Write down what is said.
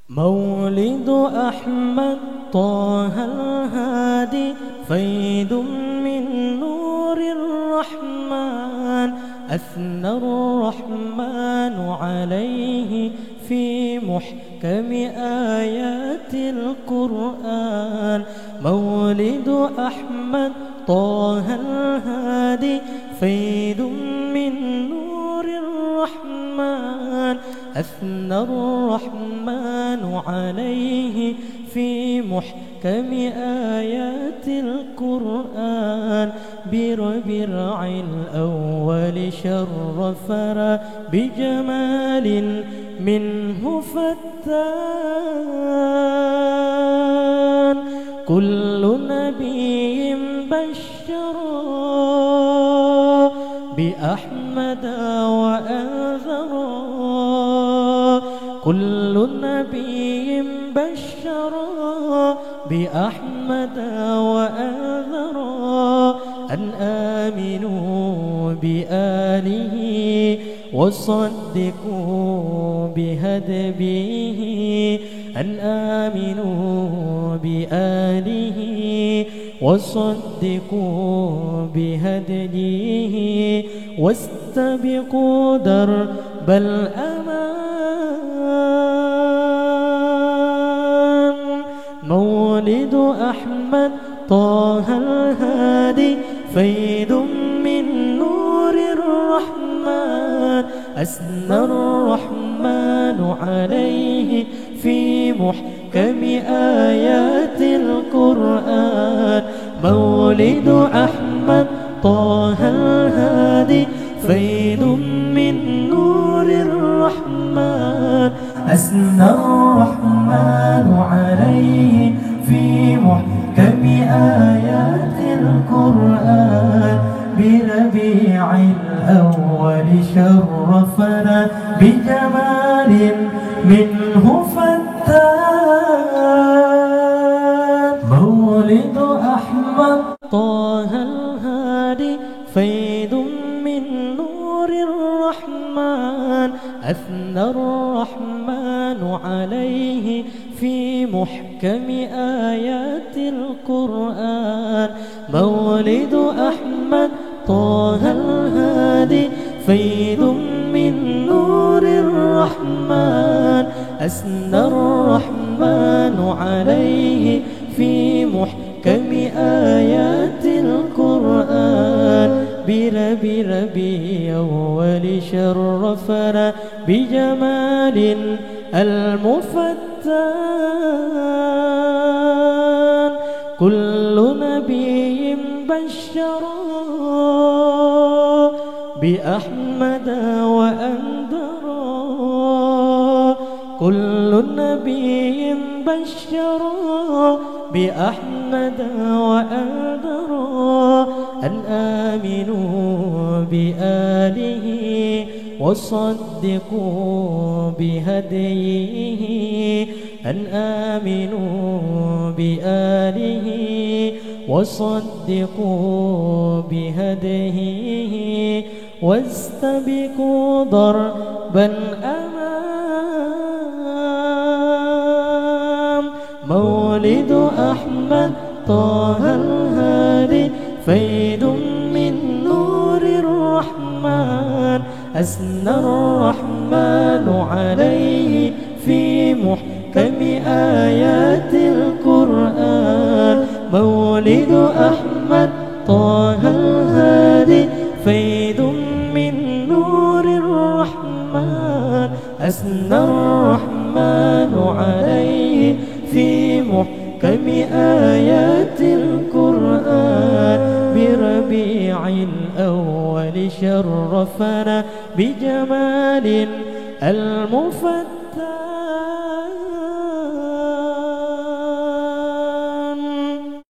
مولد أحمد طه الهادي فيض من نور الرحمن، أثنى الرحمن عليه في محكم آيات القرآن. مولد أحمد طه الهادي فيض من نور الرحمن، أثنى الرحمن عليه في محكم آيات القرآن. بربيع الأول شرفنا بجمال منه فتان، كل نبي بشرا بأحمد وأنذرا، كل نبي بشرا بأحمد وأنذرا، أن آمنوا بآله وصدقوا بهديه، أن آمنوا بآله وصدقوا بهديه، واستبقوا درب الأمان. مولد أحمد طه الهادي فيض من نور الرحمن، أثنى الرحمن عليه في محكم آيات القرآن. مولد أحمد طه الهادي فيض من نور الرحمن، أثنى الرحمن عليه في محكم آيات القرآن. بربيع الأول شرفنا بجمال منه فتان، مولد أحمد طه الهادي فيض من نور الرحمن، أثنى الرحمن عليه في محكم آيات القرآن. مولد أحمد طه الهادي فيض من نور الرحمن، أثنى الرحمن عليه في محكم آيات القرآن. بربيع الأول شرفنا بجمال المفتان، كل نبي بشرا بأحمد وأنذرا، كل نبي بشرا بأحمد وأنذرا، أن آمنوا بآله وصدقوا بهديه، أن آمنوا بآله وصدقوا بهديه، واستبقوا ضرب الأمان. مولد أحمد طه الهادي فيض من نور الرحمن، أثنى الرحمن عليه في محكم آيات القرآن. مولد أحمد طه الهادي فيض من نور الرحمن، أثنى الرحمن عليه في محكم آيات القرآن. بربيع الأول شرفنا بجمال المفتان.